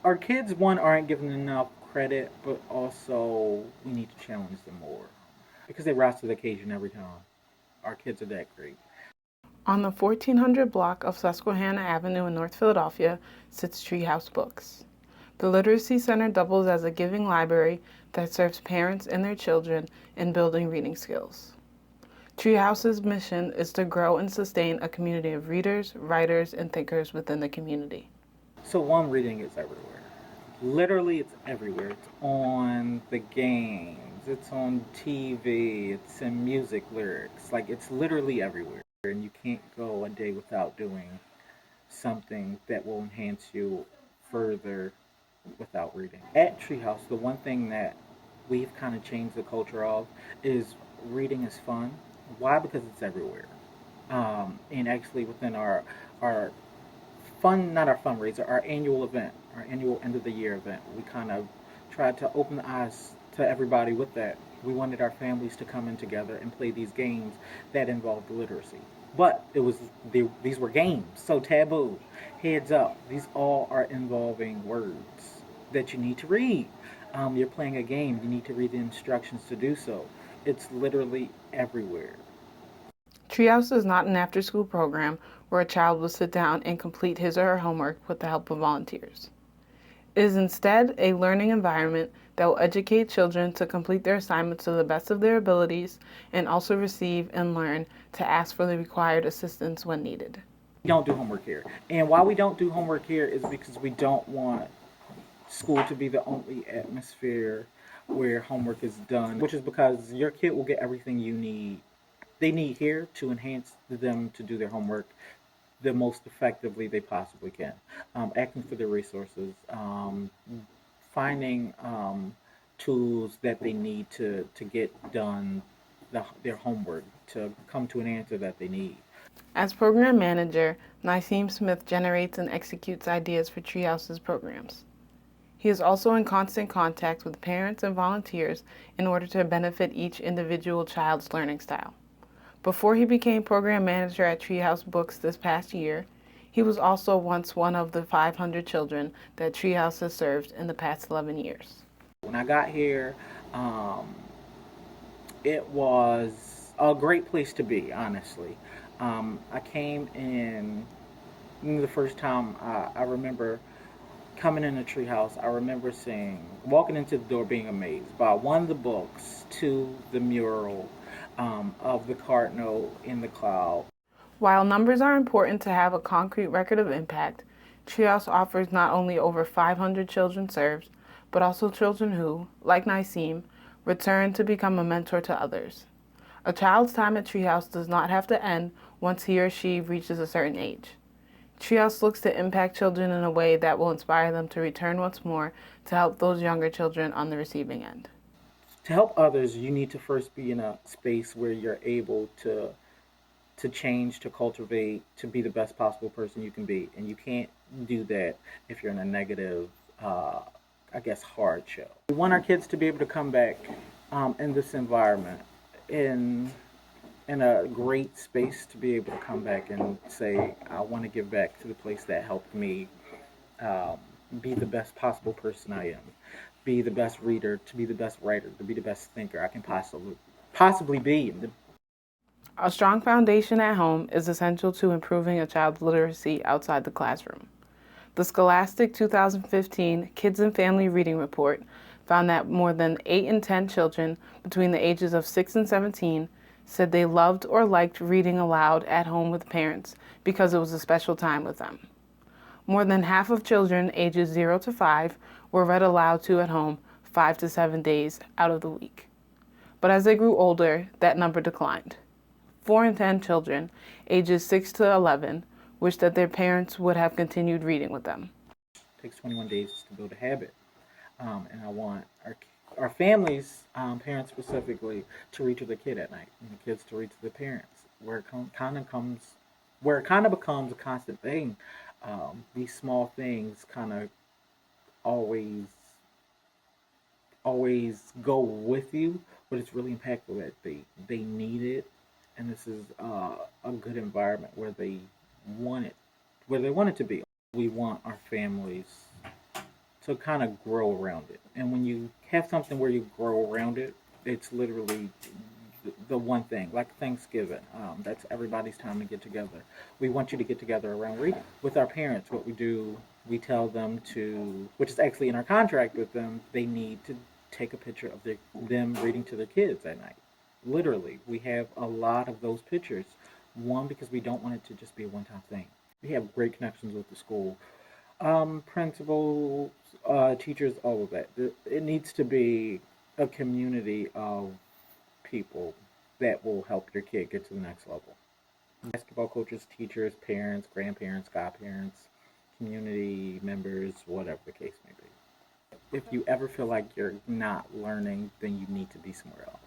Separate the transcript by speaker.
Speaker 1: our kids, one, aren't given enough credit, but also we need to challenge them more because they rise to the occasion every time. Our kids are that great.
Speaker 2: On the 1400 block of Susquehanna Avenue in North Philadelphia sits Treehouse Books. The Literacy Center doubles as a giving library that serves parents and their children in building reading skills. Treehouse's mission is to grow and sustain a community of readers, writers, and thinkers within the community.
Speaker 1: So one, reading is everywhere. Literally, it's everywhere. It's on the games. It's on TV. It's in music lyrics. Like it's literally everywhere, and you can't go a day without doing something that will enhance you further without reading. At Treehouse, the one thing that we've kind of changed the culture of is reading is fun. Why? Because it's everywhere. And actually, within our not our fundraiser, our annual event, our annual end of the year event, we kind of tried to open the eyes to everybody with that. We wanted our families to come in together and play these games that involved literacy. But these were games, so taboo. Heads up, these all are involving words that you need to read. You're playing a game, you need to read the instructions to do so. It's literally everywhere.
Speaker 2: Treehouse is not an after-school program where a child will sit down and complete his or her homework with the help of volunteers. It is instead a learning environment that will educate children to complete their assignments to the best of their abilities and also receive and learn to ask for the required assistance when needed.
Speaker 1: We don't do homework here. And why we don't do homework here is because we don't want school to be the only atmosphere where homework is done, which is because your kid will get everything they need here to enhance them to do their homework the most effectively they possibly can. Asking for the resources, finding tools that they need to get done their homework, to come to an answer that they need.
Speaker 2: As program manager, Naeem Smith generates and executes ideas for Treehouse's programs. He is also in constant contact with parents and volunteers in order to benefit each individual child's learning style. Before he became program manager at Treehouse Books this past year, he was also once one of the 500 children that Treehouse has served in the past 11 years.
Speaker 1: When I got here, it was a great place to be, honestly. I came in the first time. I remember coming in a treehouse. I remember walking into the door, being amazed by one, the books, two, the mural of the cardinal in the cloud.
Speaker 2: While numbers are important to have a concrete record of impact, Treehouse offers not only over 500 children served, but also children who, like Naeem, return to become a mentor to others. A child's time at Treehouse does not have to end once he or she reaches a certain age. Treehouse looks to impact children in a way that will inspire them to return once more to help those younger children on the receiving end.
Speaker 1: To help others, you need to first be in a space where you're able to change, to cultivate, to be the best possible person you can be. And you can't do that if you're in a negative, hard shell. We want our kids to be able to come back in this environment, in a great space, to be able to come back and say, I want to give back to the place that helped me be the best possible person I am, be the best reader, to be the best writer, to be the best thinker I can possibly be.
Speaker 2: A strong foundation at home is essential to improving a child's literacy outside the classroom. The Scholastic 2015 Kids and Family Reading Report found that more than 8 in 10 children between the ages of 6 and 17 said they loved or liked reading aloud at home with parents because it was a special time with them. More than half of children ages 0 to 5 were read aloud to at home 5 to 7 days out of the week. But as they grew older, that number declined. 4 in 10 children ages 6 to 11 wished that their parents would have continued reading with them.
Speaker 1: It takes 21 days to build a habit. And I want our families, parents specifically, to read to the kid at night, and the kids to read to the parents, where it kind of becomes a constant thing. These small things kind of always go with you, but it's really impactful that they need it, and this is a good environment where they want it to be. We want our families So kind of grow around it. And when you have something where you grow around it, it's literally the one thing, like Thanksgiving. That's everybody's time to get together. We want you to get together around reading. With our parents, what we do, we tell them to, which is actually in our contract with them, they need to take a picture of them reading to their kids at night. Literally, we have a lot of those pictures. One, because we don't want it to just be a one-time thing. We have great connections with the school, principals, teachers, all of that. It needs to be a community of people that will help your kid get to the next level. Basketball coaches, teachers, parents, grandparents, godparents, community members, whatever the case may be. If you ever feel like you're not learning, then you need to be somewhere else.